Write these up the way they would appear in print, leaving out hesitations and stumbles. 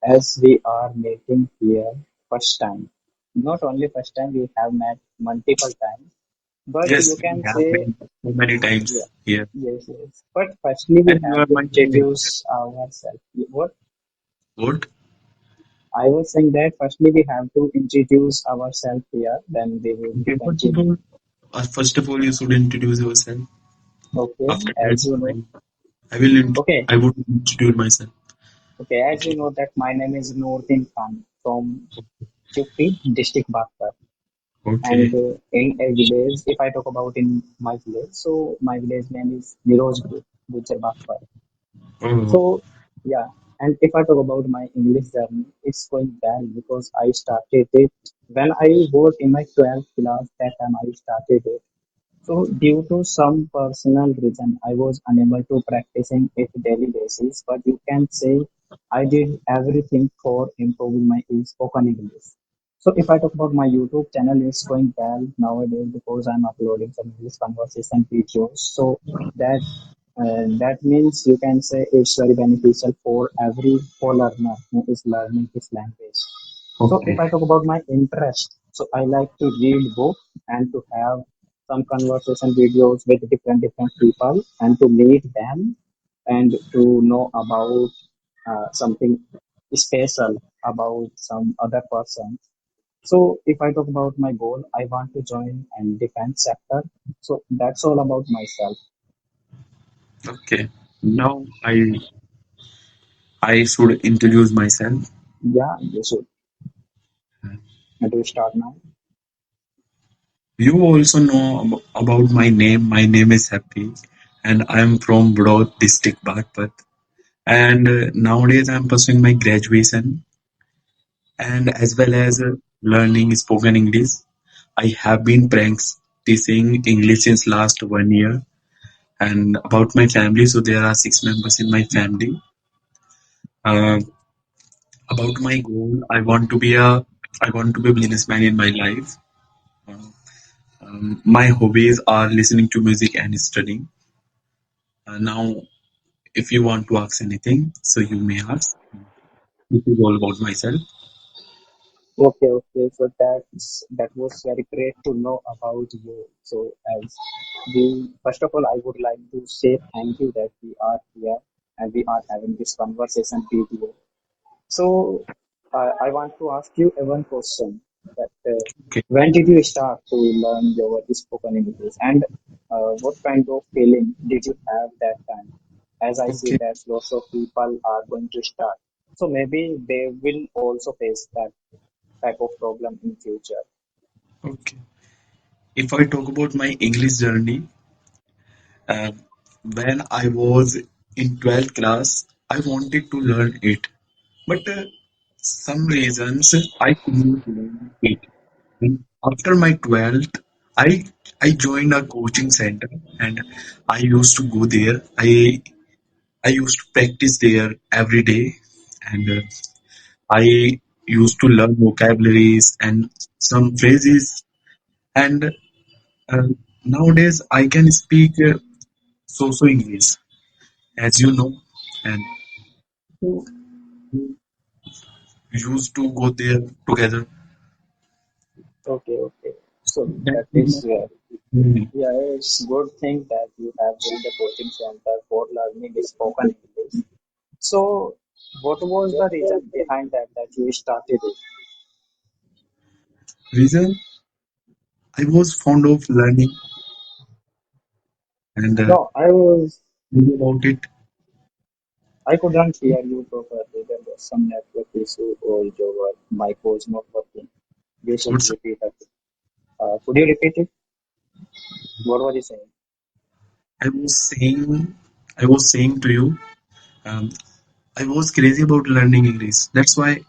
as we are meeting here first time. Not only first time, we have met multiple times, but Yes, you we can have say, been so many yeah, times here. yes, yes. But firstly, we And you have are to my friend. introduce ourselves. What What? I was saying that firstly we have to introduce ourselves here, then we will Okay, continue. first of all, you should introduce yourself. Okay, After as that, you know. Okay, I would introduce myself. okay, as you Okay. know that my name is Noordin Khan from Chuppi, district Bhakra. And Okay. in a village, if I talk about in my village, so my village name is Nirojpur, Gujar Bhakra. Oh, So yeah, and if I talk about my English journey, it's going well because I started it when I was in my 12th class. That time I started it. So due to some personal reason, I was unable to practicing it daily basis. But you can say I did everything for improving my spoken English. So if I talk about my YouTube channel, it's going well nowadays because I'm uploading some English conversation videos. So that that means you can say it's very beneficial for every for learner who is learning this language. So if okay. I talk about my interest, so I like to read book and to have some conversation videos with different people and to meet them and to know about something special about some other person. So if I talk about my goal, I want to join and defense sector. So that's all about myself. Okay. Now I should introduce myself. Yeah, you should. Do start now. You also know about my name. My name is Happy, and I am from Broad district, Bagpat. And nowadays I'm pursuing my graduation and as well as learning spoken English. I have been practicing English since last 1 year. And about my family, so there are 6 members in my family. Uh, about my goal, I want to be a businessman in my life. Uh, my hobbies are listening to music and studying. Now, if you want to ask anything, so you may ask. This is all about myself. Okay, okay. So that was very great to know about you. So as we first of all, I would like to say thank you that we are here and we are having this conversation with you. So I want to ask you a one question that Okay. when did you start to learn your spoken English and what kind of feeling did you have that time? As I see Okay. that lots of people are going to start, so maybe they will also face that type of problem in future. Okay. If I talk about my English journey, uh, when I was in 12th class, I wanted to learn it, but some reasons I could not learn it. And after my 12th, I I joined a coaching center and I used to go there. I used to practice there every day, and I used to learn vocabularies and some phrases. And nowadays, I can speak so English, as you know, and so we used to go there together. Okay, okay. So That that is is my journey. yeah, it's good thing that you have joined the coaching center for learning spoken English. So what was the reason behind that you started it? Reason I was fond of learning and No, reading about it. I couldn't hear you properly. There was some network issue or your mic was not working. You should What's repeat it. Could you repeat it? What were you saying? I was saying? I was saying to you, um, I was crazy about learning English. That's why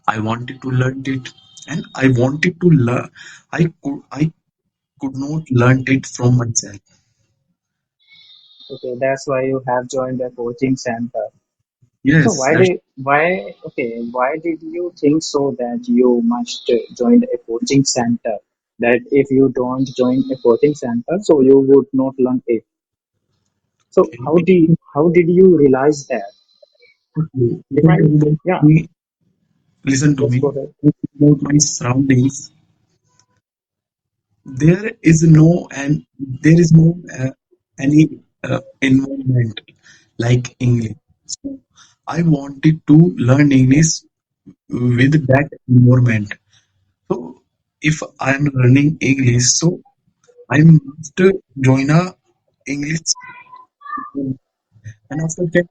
I wanted to learn it, and I wanted to learn. I could not learn it from myself. Okay, that's why you have joined the coaching center. So Yes, that's why did you think so that you must join a coaching center? That if you don't join a coaching center, so you would not learn it. So okay. how did you realize that? Okay. If I If I talk about yeah me, listen to Yes, me. go ahead. About my surroundings, there is no and there is no any environment like English. So I wanted to learn English with that environment. So if I'm learning English, so I must join a English school. And after that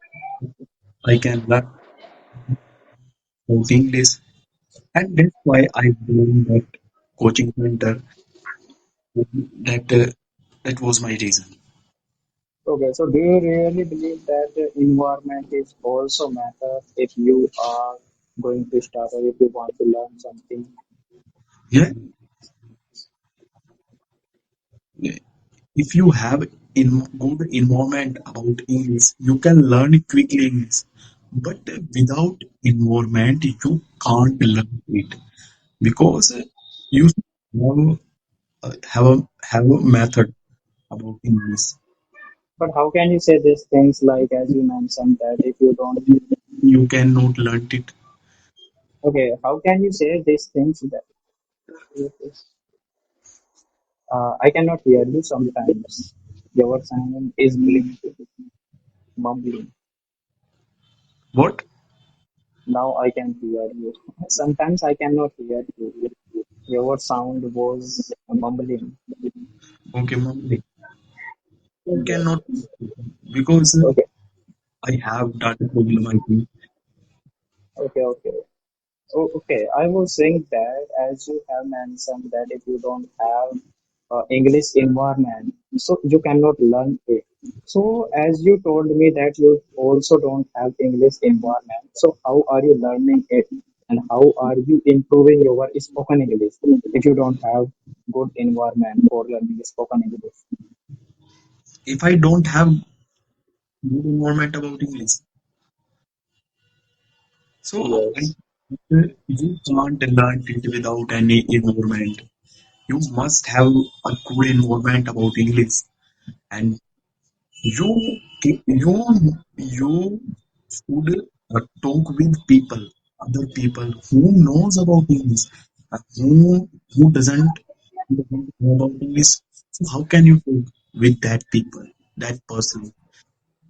I can learn about English. And that's why I joined that coaching center. That that was my reason. Okay, so do you really believe that the environment is also matter if you are going to start or if you want to learn something? Yeah, if you have good environment about English, you can learn quickly English. But without environment, you can't learn it because you have a method about English. But how can you say these things like as you mentioned that if you don't, You cannot learn it. okay, how can you say these things that I cannot hear you sometimes. Your sound is blinking, mumbling. What? Now I can hear you. Sometimes I cannot hear you. Your sound was mumbling. Okay, Mummy. You Yes. cannot because Okay. I have data problem. I think. Okay. Okay. Oh, okay. I was saying that as you have mentioned that if you don't have English environment, so you cannot learn it. So as you told me that you also don't have English environment, so how are you learning it, and how are you improving your spoken English if you don't have good environment for learning spoken English? If I don't have good environment about English, so I Yes. you can't learn it without any environment. You must have a good environment about English, and you you should talk with people, other people who knows about English, who doesn't know about English. So how can you talk with that people, that person?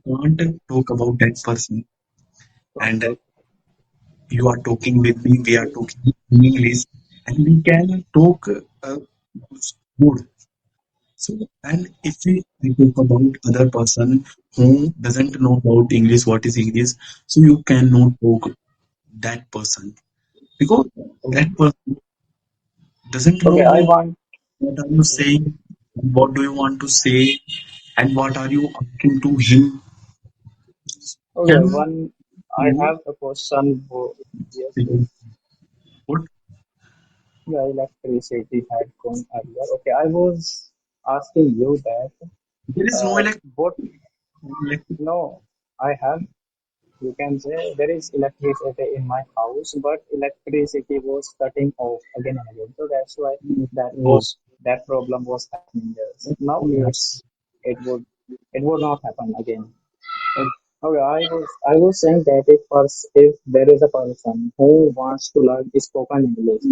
You can't talk about that person, and Okay. you are talking with me. We are talking in English, and we can talk good. So, and if we talk about other person who doesn't know about English, what is English, so you cannot talk that person because that person doesn't Okay. I know want. what are you saying, what do you want to say, and what are you asking to him. Okay. Can One. I you have a question. Yes. Yes. what? Yeah, electricity had gone earlier. Okay, I was asking you that There is no what electric. no, I have you can say there is electricity in my house, but electricity was cutting off again and again. So that's why Oh, that problem was happening there. Now it would not happen again. Okay, I was saying that if there is a person who wants to learn spoken English,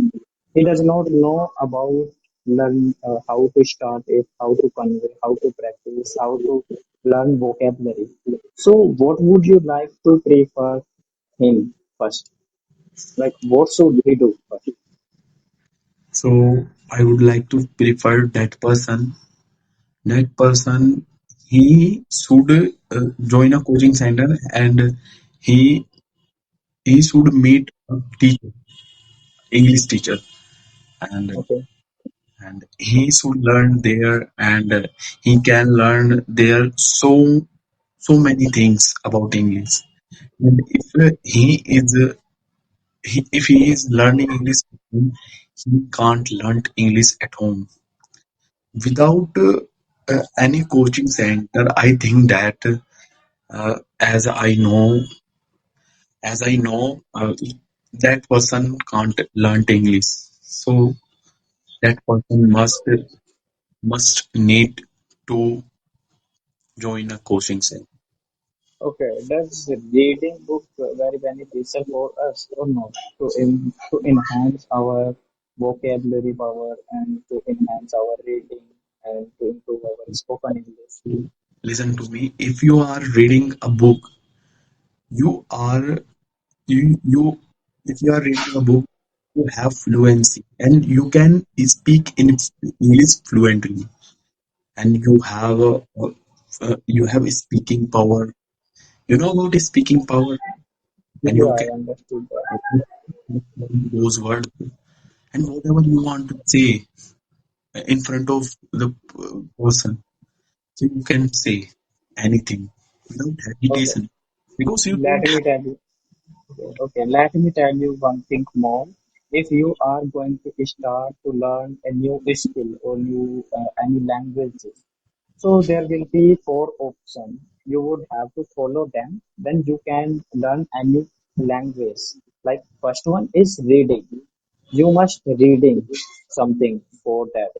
he does not know about learn how to start it, how to convey, how to practice, how to learn vocabulary. So, what would you like to prefer him first? Like, what should he do first? so I would like to prefer that person. That person, he should join a coaching center, and he he should meet a teacher, English teacher, and Okay, and he should learn there, and he can learn there so many things about English. And if he is learning English at home, he can't learn English at home without any coaching center. I think that as I know, that person can't learn English. So that person must need to join a coaching center. Okay, does reading book very beneficial for us or not? To enhance our vocabulary power and to enhance our reading and to improve our spoken English. Listen to me. If you are reading a book, you are you if you are reading a book, you have fluency and you can speak in English fluently, and you have a speaking power. You know about the speaking power, and you Yeah, can I understood that. those words and whatever you want to say in front of the person. So you can say anything without Okay, hesitation because you let don't me have. tell you. Okay, let me tell you one thing more. If you are going to start to learn a new skill or new any languages, so there will be four options. You would have to follow them. Then you can learn any language. Like first one is reading. You must reading something for that.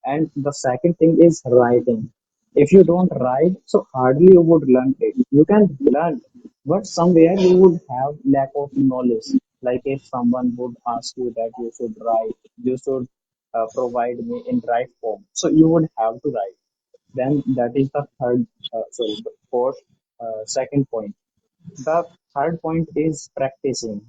And the second thing is writing. If you don't write, so hardly you would learn it. You can learn, but somewhere you would have lack of knowledge. Like if someone would ask you that you should write, you should provide me in right form. So you would have to write. Then that is the the fourth, second point. The third point is practicing.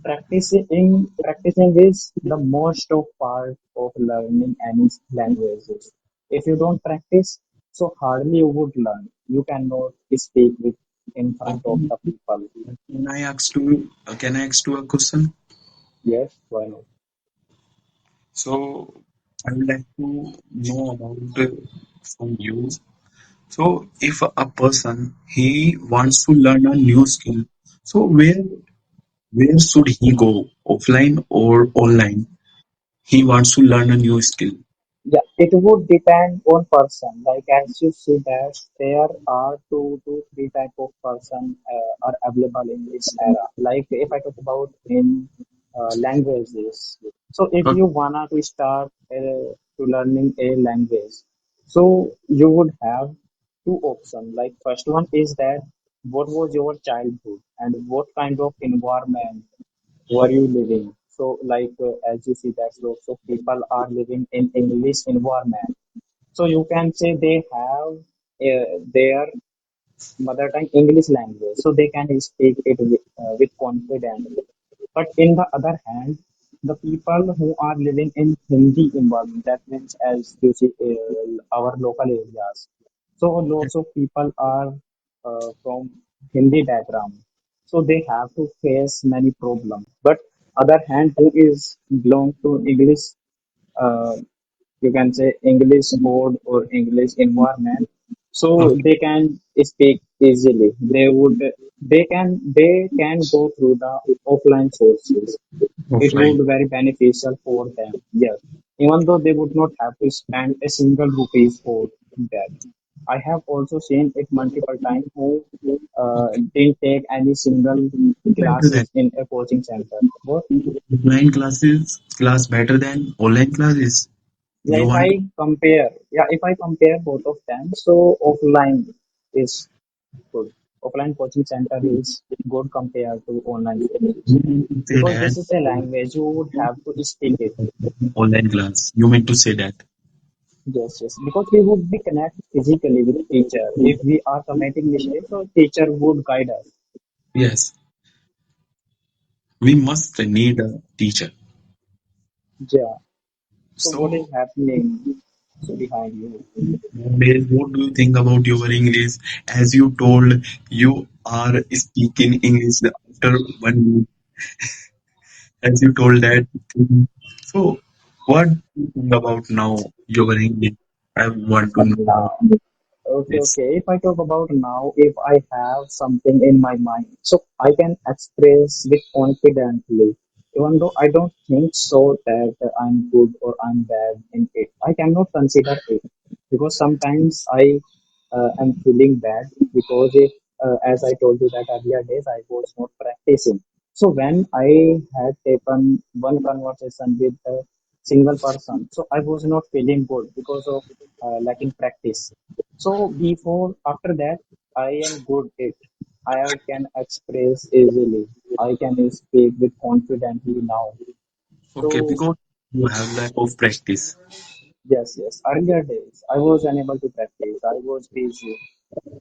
Practicing is the most of part of learning any languages. If you don't practice, so hardly you would learn. You cannot speak with in front of Okay, the people. can I ask you a question? Yes, why not? So I would like to know about from you. So if a person he wants to learn a new skill, so where should he go? Offline or online? He wants to learn a new skill. Yeah, it would depend on person. Like as you see that there are two to three type of person are available in this era. Like if I talk about in languages, so if Okay. you wanna to start to learning a language, so you would have two options. Like first one is that what was your childhood and what kind of environment were you living? So, like as you see that lots of people are living in English environment. So you can say they have their mother tongue English language, so they can speak it with confidence. But in the other hand, the people who are living in Hindi environment, that means as you see our local areas. So lots of people are from Hindi background, so they have to face many problems. But other hand, who is belong to English, uh, you can say English board or English environment, so Okay. they can speak easily. They can go through the offline sources. It would Offline. be very beneficial for them. Yes, even though they would not have to spend a single rupees for that. I have also seen it multiple times who didn't take any single Better than classes in a coaching center. But offline classes class better than online classes. yeah, You if want I compare, yeah, if I compare both of them, so offline is good. Offline coaching center is good compared to online courses to say because that this is a language you would have to speak it. online class. You meant to say that. Yes, yes. Because we would be connected physically with teacher. If we are committing mistakes, so teacher would guide us. Yes, we must need a teacher. Yeah. So what is So, happening behind you? Nowadays, what do you think about your English? As you told, you are speaking English after 1 week, as you told that. So, what do you think about now your English? I want to know about Now. Okay, this. okay. If I talk about now, if I have something in my mind, so I can express it confidently, even though I don't think so that I'm good or I'm bad in it. I cannot consider it because sometimes I am feeling bad because if, as I told you that earlier days, I was not practicing. So when I had taken one conversation with a single person, so I was not feeling good because of lacking practice. So before, after that, I am good at it. I can express easily. I can speak with confidently now. Okay, So because you have lack of practice. yes, yes. Earlier days, I was unable to practice. I was busy.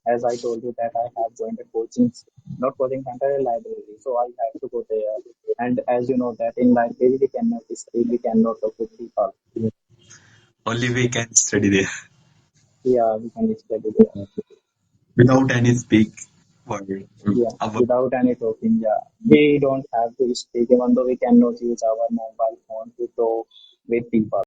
As I told you that I have joined a coaching, not coaching center, a library. So I have to go there. And as you know that in library we cannot speak, we cannot talk with people. Only we can study there Yeah, we can study there. without any speak word. Yeah, Our without any talking. Yeah, we don't have to speak even though we cannot use our mobile phone to talk with people.